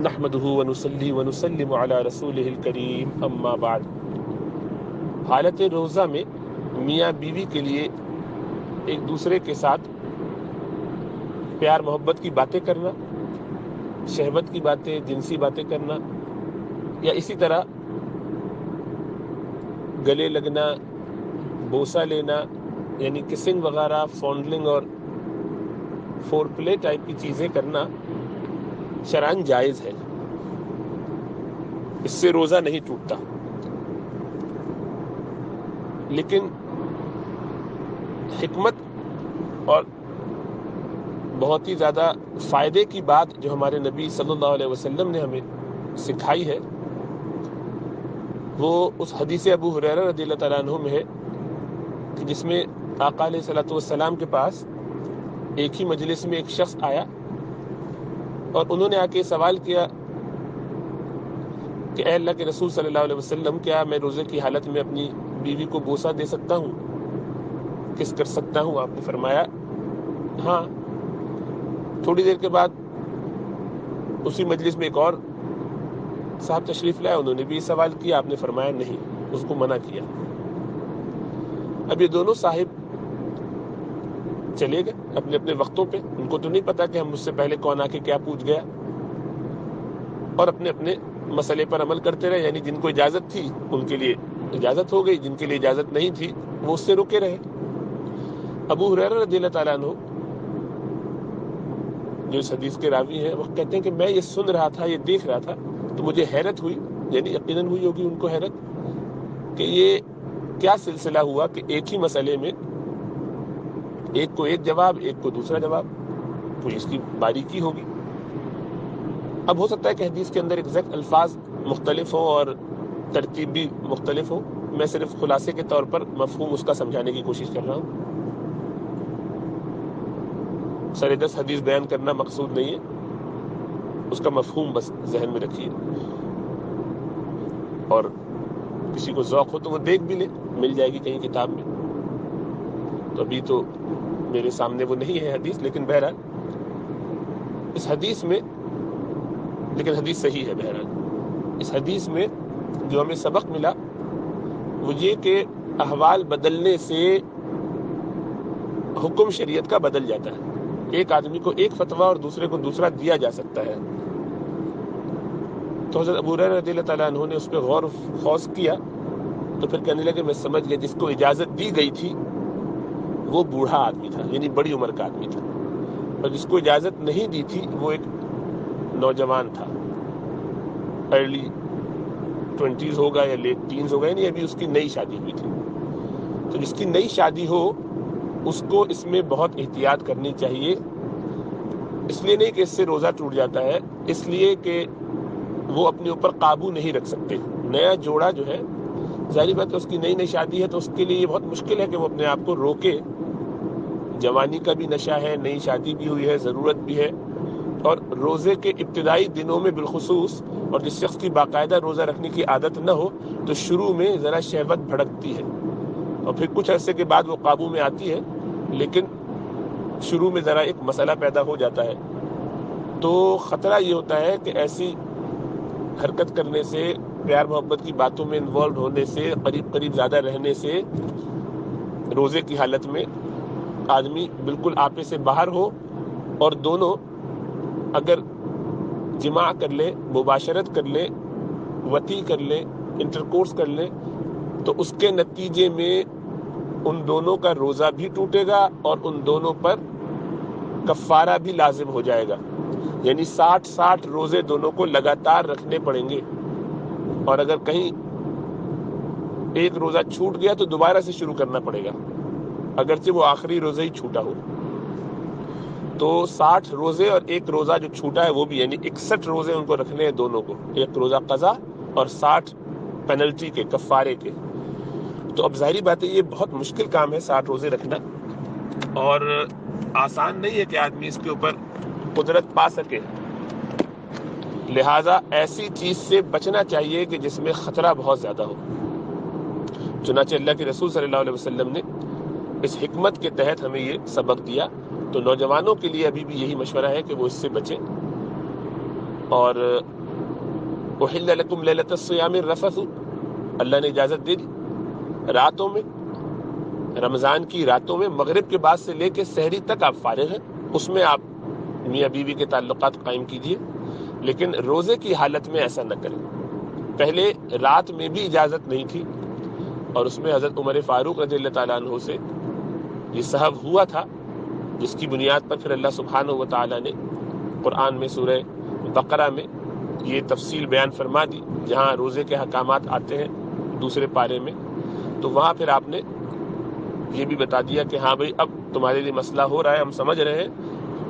نحمده ونصلي ونسلم على رسوله الکریم اما بعد۔ حالت روزہ میں میاں بیوی کے لیے ایک دوسرے کے ساتھ پیار محبت کی باتیں کرنا، شہوت کی باتیں، جنسی باتیں کرنا، یا اسی طرح گلے لگنا، بوسہ لینا، یعنی کسنگ وغیرہ، فونڈلنگ اور فور پلے ٹائپ کی چیزیں کرنا شرعاً جائز ہے، اس سے روزہ نہیں ٹوٹتا۔ لیکن حکمت اور بہت ہی زیادہ فائدے کی بات جو ہمارے نبی صلی اللہ علیہ وسلم نے ہمیں سکھائی ہے، وہ اس حدیث ابو ہریرہ رضی اللہ تعالیٰ عنہ میں ہے کہ جس میں آقا علیہ الصلوۃ والسلام کے پاس ایک ہی مجلس میں ایک شخص آیا اور انہوں نے آ کے سوال کیا کہ اے اللہ کے رسول صلی اللہ علیہ وسلم، کیا میں روزے کی حالت میں اپنی بیوی کو بوسہ دے سکتا ہوں، کس کر سکتا ہوں؟ آپ نے فرمایا ہاں۔ تھوڑی دیر کے بعد اسی مجلس میں ایک اور صاحب تشریف لائے، انہوں نے بھی سوال کیا، آپ نے فرمایا نہیں، اس کو منع کیا۔ اب یہ دونوں صاحب چلے گئے اپنے اپنے وقتوں پہ، ان کو تو نہیں پتا کہ ہم مجھ سے پہلے کون آ کے کیا پوچھ گیا، اور اپنے اپنے مسئلے پر عمل کرتے رہے، یعنی جن کو اجازت تھی ان کے لیے اجازت ہو گئی، جن کے لیے اجازت نہیں تھی وہ اس سے رکے رہے۔ ابو ہریرہ رضی اللہ تعالیٰ عنہ جو اس حدیث کے راوی ہیں، وہ کہتے ہیں کہ میں یہ سن رہا تھا، یہ دیکھ رہا تھا، تو مجھے حیرت ہوئی، یعنی یقیناً ہوئی ہوگی ان کو حیرت، کہ یہ کیا سلسلہ ہوا کہ ایک ہی مسئلے میں ایک کو ایک جواب، ایک کو دوسرا جواب، کوئی اس کی باریکی ہوگی۔ اب ہو سکتا ہے کہ حدیث کے اندر ایگزیکٹ الفاظ مختلف ہوں اور ترتیب بھی مختلف ہو، میں صرف خلاصے کے طور پر مفہوم اس کا سمجھانے کی کوشش کر رہا ہوں۔ سر دس حدیث بیان کرنا مقصود نہیں ہے، اس کا مفہوم بس ذہن میں رکھیے، اور کسی کو ذوق ہو تو وہ دیکھ بھی لے، مل جائے گی کہیں کتاب میں، تو ابھی تو میرے سامنے وہ نہیں ہے حدیث، لیکن بہرحال اس حدیث میں، لیکن حدیث صحیح ہے، بہرحال اس حدیث میں جو ہمیں سبق ملا وہ یہ کہ احوال بدلنے سے حکم شریعت کا بدل جاتا ہے، ایک آدمی کو ایک فتویٰ اور دوسرے کو دوسرا دیا جا سکتا ہے۔ تو حضرت ابو ہریرہ رضی اللہ تعالیٰ عنہ نے اس پہ غور و خوض کیا، تو پھر کہنے لگے میں سمجھ گیا، جس کو اجازت دی گئی تھی وہ بوڑھا آدمی تھا، یعنی بڑی عمر کا آدمی تھا، اور جس کو اجازت نہیں دی تھی وہ ایک نوجوان تھا، ارلی 20s ہوگا یا لیٹ ٹینز ہوگا، یعنی ابھی اس کی نئی شادی ہوئی تھی۔ تو جس کی نئی شادی ہو اس کو اس میں بہت احتیاط کرنی چاہیے، اس لیے نہیں کہ اس سے روزہ ٹوٹ جاتا ہے، اس لیے کہ وہ اپنے اوپر قابو نہیں رکھ سکتے۔ نیا جوڑا جو ہے، ظاہری بات ہے اس کی نئی شادی ہے، تو اس کے لیے یہ بہت مشکل ہے کہ وہ اپنے آپ کو روکے، جوانی کا بھی نشہ ہے، نئی شادی بھی ہوئی ہے، ضرورت بھی ہے، اور روزے کے ابتدائی دنوں میں بالخصوص، اور جس شخص کی باقاعدہ روزہ رکھنے کی عادت نہ ہو تو شروع میں ذرا شہوت بھڑکتی ہے، اور پھر کچھ عرصے کے بعد وہ قابو میں آتی ہے، لیکن شروع میں ذرا ایک مسئلہ پیدا ہو جاتا ہے۔ تو خطرہ یہ ہوتا ہے کہ ایسی حرکت کرنے سے، پیار محبت کی باتوں میں انوالوڈ ہونے سے، قریب قریب زیادہ رہنے سے، روزے کی حالت میں آدمی بالکل آپے سے باہر ہو، اور دونوں اگر جماع کر لیں، مباشرت کر لیں، وطی کر لیں، انٹرکورس کر لیں، تو اس کے نتیجے میں ان دونوں کا روزہ بھی ٹوٹے گا اور ان دونوں پر کفارہ بھی لازم ہو جائے گا، یعنی 60 روزے دونوں کو لگاتار رکھنے پڑیں گے، اور اگر کہیں ایک روزہ چھوٹ گیا تو دوبارہ سے شروع کرنا پڑے گا، اگرچہ وہ آخری روزہ ہی چھوٹا ہو۔ تو 60 روزے اور ایک روزہ جو چھوٹا ہے وہ بھی، یعنی 61 روزے ان کو رکھنے ہیں دونوں کو، ایک روزہ قضا اور 60 پینلٹی کے، کفارے کے۔ تو اب ظاہری بات ہے یہ بہت مشکل کام ہے 60 روزے رکھنا، اور آسان نہیں ہے کہ آدمی اس کے اوپر قدرت پا سکے، لہٰذا ایسی چیز سے بچنا چاہیے کہ جس میں خطرہ بہت زیادہ ہو۔ چنانچہ اللہ کے رسول صلی اللہ علیہ وسلم نے اس حکمت کے تحت ہمیں یہ سبق دیا، تو نوجوانوں کے لیے ابھی بھی یہی مشورہ ہے کہ وہ اس سے بچیں۔ اور احل لکم لیلۃ الصیام الرفث، اللہ نے اجازت دے دی راتوں میں، رمضان کی راتوں میں مغرب کے بعد سے لے کے سحری تک آپ فارغ ہیں، اس میں آپ میاں بیوی کے تعلقات قائم کیجئے، لیکن روزے کی حالت میں ایسا نہ کریں۔ پہلے رات میں بھی اجازت نہیں تھی، اور اس میں حضرت عمر فاروق رضی اللہ تعالیٰ عنہ سے یہ صحب ہوا تھا، جس کی بنیاد پر پھر اللہ سبحانہ و تعالیٰ نے قرآن میں سورہ بقرہ میں یہ تفصیل بیان فرما دی، جہاں روزے کے احکامات آتے ہیں دوسرے پارے میں، تو وہاں پھر آپ نے یہ بھی بتا دیا کہ ہاں بھائی اب تمہارے لیے مسئلہ ہو رہا ہے، ہم سمجھ رہے ہیں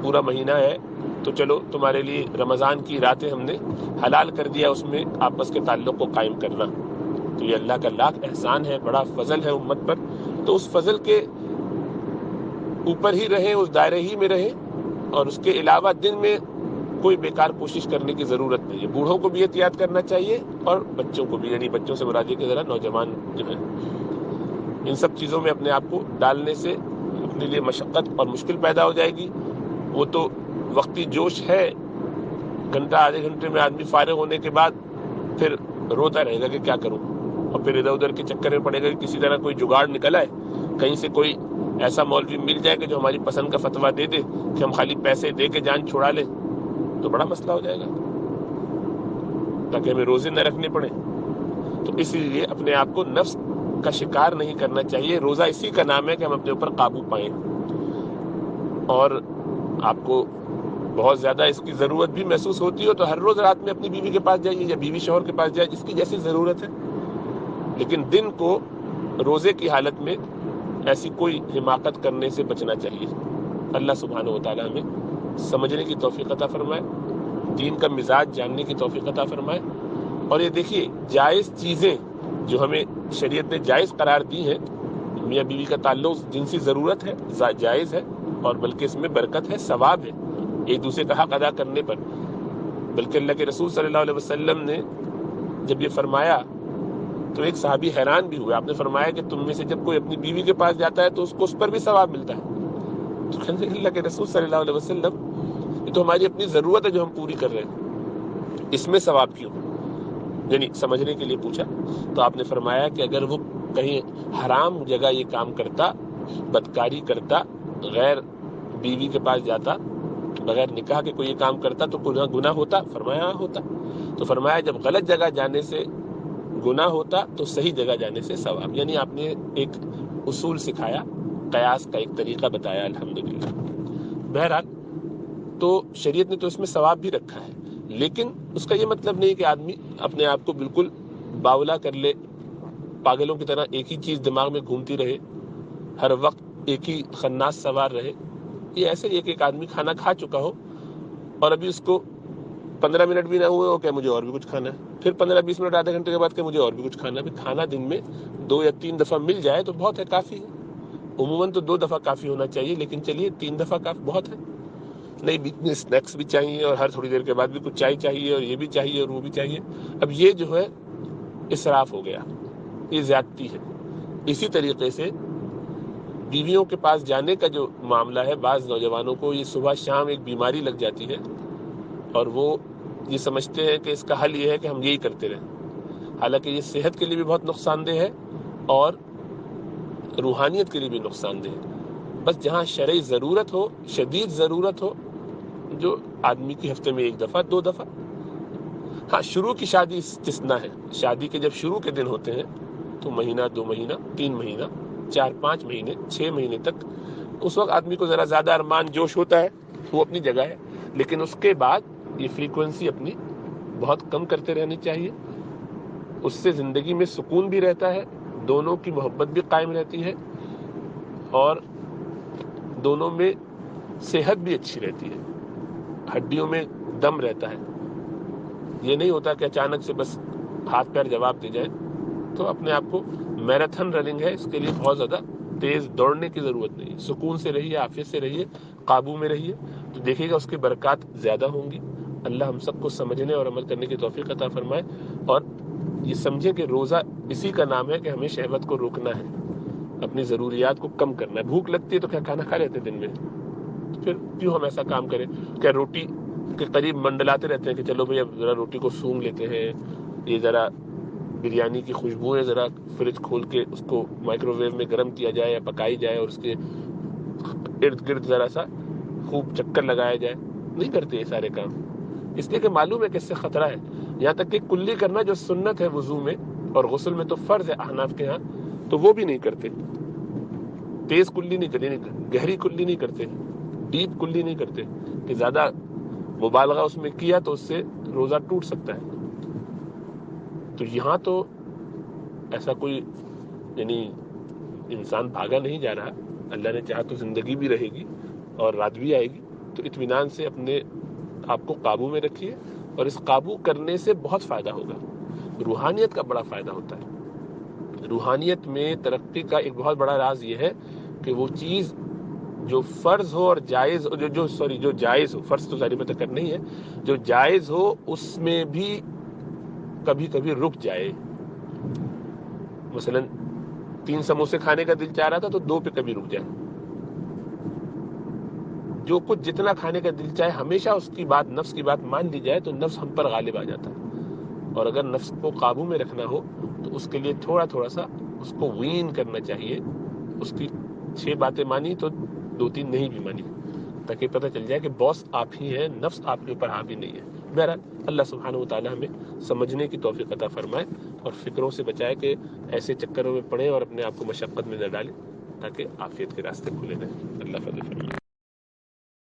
پورا مہینہ ہے، تو چلو تمہارے لیے رمضان کی راتیں ہم نے حلال کر دیا، اس میں آپس کے تعلق کو قائم کرنا۔ تو یہ اللہ کا لاکھ احسان ہے، بڑا فضل ہے امت پر، تو اس فضل کے اوپر ہی رہیں، اس دائرے ہی میں رہیں، اور اس کے علاوہ دن میں کوئی بیکار کوشش کرنے کی ضرورت نہیں ہے۔ بوڑھوں کو بھی احتیاط کرنا چاہیے اور بچوں کو بھی، یعنی بچوں سے مراد کے ذرا نوجوان جو ہے، ان سب چیزوں میں اپنے آپ کو ڈالنے سے اپنے لیے مشقت اور مشکل پیدا ہو جائے گی۔ وہ تو وقتی جوش ہے، گھنٹہ آدھے گھنٹے میں آدمی فارغ ہونے کے بعد پھر روتا رہے گا کہ کیا کروں، اور پھر ادھر ادھر کے چکر میں پڑے گا کہ کسی طرح کوئی جگاڑ نکل آئے، کہیں سے کوئی ایسا مولوی مل جائے کہ جو ہماری پسند کا فتویٰ دے دے کہ ہم خالی پیسے دے کے جان چھڑا لیں، تو بڑا مسئلہ ہو جائے گا، تاکہ ہمیں روزے نہ رکھنے پڑے۔ تو اسی لیے اپنے آپ کو نفس کا شکار نہیں کرنا چاہیے۔ روزہ اسی کا نام ہے کہ ہم اپنے اوپر قابو پائیں، اور آپ کو بہت زیادہ اس کی ضرورت بھی محسوس ہوتی ہو تو ہر روز رات میں اپنی بیوی کے پاس جائیے، یا بیوی شوہر کے پاس جائے، جس کی جیسی ضرورت ہے، لیکن دن کو روزے کی حالت میں ایسی کوئی حماقت کرنے سے بچنا چاہیے۔ اللہ سبحانہ و تعالیٰ ہمیں سمجھنے کی توفیق عطا فرمائے، دین کا مزاج جاننے کی توفیق عطا فرمائے۔ اور یہ دیکھیے، جائز چیزیں جو ہمیں شریعت نے جائز قرار دی ہیں، میاں بیوی کا تعلق جنسی ضرورت ہے، جائز ہے، اور بلکہ اس میں برکت ہے، ثواب ہے ایک دوسرے کا حق ادا کرنے پر۔ بلکہ اللہ کے رسول صلی اللہ علیہ وسلم نے جب یہ فرمایا تو ایک صحابی حیران بھی ہوئے۔ آپ نے فرمایا کہ تم میں سے جب کوئی اپنی بیوی کے پاس جاتا ہے تو اس کو اس پر بھی ثواب ملتا ہے۔ تو کہنے لگے اللہ کے رسول صلی اللہ علیہ وسلم، یہ تو ہماری اپنی ضرورت ہے جو ہم پوری کر رہے ہیں، اس میں ثواب کیوں؟ یعنی سمجھنے کے لیے پوچھا، تو آپ نے فرمایا کہ اگر وہ کہیں حرام جگہ یہ کام کرتا، بدکاری کرتا، غیر بیوی کے پاس جاتا، بغیر نکاح کے کوئی یہ کام کرتا تو گناہ ہوتا؟ فرمایا ہاں ہوتا۔ تو فرمایا جب غلط جگہ جانے سے گناہ ہوتا تو صحیح جگہ جانے سے ثواب۔ یعنی آپ نے ایک اصول سکھایا، قیاس کا ایک طریقہ بتایا، الحمدللہ۔ بہرحال تو شریعت نے تو اس میں ثواب بھی رکھا ہے، لیکن اس کا یہ مطلب نہیں کہ آدمی اپنے آپ کو بالکل باولا کر لے، پاگلوں کی طرح ایک ہی چیز دماغ میں گھومتی رہے، ہر وقت ایک ہی خناس سوار رہے۔ یہ ایسے ہی ایک آدمی کھانا کھا چکا ہو اور ابھی اس کو 15 منٹ بھی نہ ہوئے ہو کہ مجھے اور بھی کچھ کھانا ہے، پھر 15-20 منٹ آدھے گھنٹے کے بعد کہ مجھے اور بھی کچھ کھانا ہے۔ کھانا دن میں 2 یا 3 دفعہ مل جائے تو بہت ہے، کافی ہے۔ عموماً تو 2 دفعہ کافی ہونا چاہیے، لیکن چلیے 3 دفعہ کافی بہت ہے۔ نہیں، بیچ میں اسنیکس بھی چاہیے، اور ہر تھوڑی دیر کے بعد بھی کچھ چائے چاہیے، اور یہ بھی چاہیے اور وہ بھی چاہیے۔ اب یہ جو ہے اسراف ہو گیا، یہ زیادتی ہے۔ اسی طریقے سے بیویوں کے پاس جانے کا جو معاملہ ہے، بعض نوجوانوں کو یہ صبح شام ایک بیماری لگ جاتی ہے، اور وہ یہ سمجھتے ہیں کہ اس کا حل یہ ہے کہ ہم یہی کرتے رہیں، حالانکہ یہ صحت کے لیے بھی بہت نقصان دہ ہے اور روحانیت کے لیے بھی نقصان دہ ہے۔ بس جہاں شرعی ضرورت ہو، شدید ضرورت ہو، جو آدمی کی ہفتے میں 1 دفعہ 2 دفعہ، ہاں شروع کی شادی استثناء ہے، شادی کے جب شروع کے دن ہوتے ہیں تو مہینہ 2 مہینہ 3 مہینہ 4-5 مہینے 6 مہینے تک اس وقت آدمی کو ذرا زیادہ ارمان جوش ہوتا ہے، وہ اپنی جگہ ہے، لیکن اس کے بعد یہ فریکوینسی اپنی بہت کم کرتے رہنی چاہیے۔ اس سے زندگی میں سکون بھی رہتا ہے، دونوں کی محبت بھی قائم رہتی ہے، اور دونوں میں صحت بھی اچھی رہتی ہے، ہڈیوں میں دم رہتا ہے۔ یہ نہیں ہوتا کہ اچانک سے بس ہاتھ پیر جواب دے جائیں۔ تو اپنے آپ کو میراتھن رننگ ہے، اس کے لیے بہت زیادہ تیز دوڑنے کی ضرورت نہیں، سکون سے رہیے، عافیت سے رہیے، قابو میں رہیے، تو دیکھیے گا اس کی برکات زیادہ ہوں گی۔ اللہ ہم سب کو سمجھنے اور عمل کرنے کی توفیق عطا فرمائے، اور یہ سمجھے کہ روزہ اسی کا نام ہے کہ ہمیں شہوت کو روکنا ہے، اپنی ضروریات کو کم کرنا ہے۔ بھوک لگتی ہے تو کیا کھانا کھا لیتے دن میں؟ پھر کیوں ہم ایسا کام کریں؟ کیا روٹی کے قریب منڈلاتے رہتے ہیں کہ چلو بھئی اب ذرا روٹی کو سونگ لیتے ہیں، یہ ذرا بریانی کی خوشبوئیں ذرا فریج کھول کے اس کو مائکرو ویو میں گرم کیا جائے یا پکائی جائے اور اس کے ارد گرد ذرا سا خوب چکر لگایا جائے. نہیں کرتے یہ سارے کام، اس لیے کہ معلوم ہے کہ اس سے خطرہ ہے. یہاں تک کہ کلی کرنا جو سنت ہے وضو میں اور غسل میں تو فرض ہے احناف کے ہاں، تو وہ بھی نہیں کرتے. تیز کلی نہیں کرتے، گہری کلی نہیں کرتے، ڈیپ کلی نہیں کرتے کہ زیادہ مبالغہ اس میں کیا تو اس سے روزہ ٹوٹ سکتا ہے. تو یہاں تو ایسا کوئی یعنی انسان بھاگا نہیں جا رہا. اللہ نے چاہا تو زندگی بھی رہے گی اور رات بھی آئے گی. تو اطمینان سے اپنے آپ کو قابو میں رکھیے، اور اس قابو کرنے سے بہت فائدہ ہوگا. روحانیت کا بڑا فائدہ ہوتا ہے. روحانیت میں ترقی کا ایک بہت بڑا راز یہ ہے کہ وہ چیز جو فرض ہو اور جائز جو جائز ہو، فرض تو ظاہر بات کرنا ہی ہے، جو جائز ہو اس میں بھی کبھی کبھی رک جائے. مثلا 3 سموسے کھانے کا دل چاہ رہا تھا تو 2 پہ کبھی رک جائے. جو کچھ جتنا کھانے کا دل چاہے ہمیشہ اس کی بات، نفس کی بات مان لی جائے تو نفس ہم پر غالب آ جاتا ہے. اور اگر نفس کو قابو میں رکھنا ہو تو اس کے لیے تھوڑا تھوڑا سا اس کو وین کرنا چاہیے. اس کی 6 باتیں مانی تو 2-3 نہیں بھی مانی، تاکہ پتہ چل جائے کہ باس آپ ہی ہیں، نفس آپ کے اوپر حاوی نہیں ہے. بہرحال اللہ سبحانہ وتعالی ہمیں سمجھنے کی توفیق عطا فرمائے اور فکروں سے بچائے کہ ایسے چکروں میں پڑیں اور اپنے آپ کو مشقت میں نہ ڈالیں، تاکہ عافیت کے راستے کھلے رہیں. اللہ فضل فرمائے.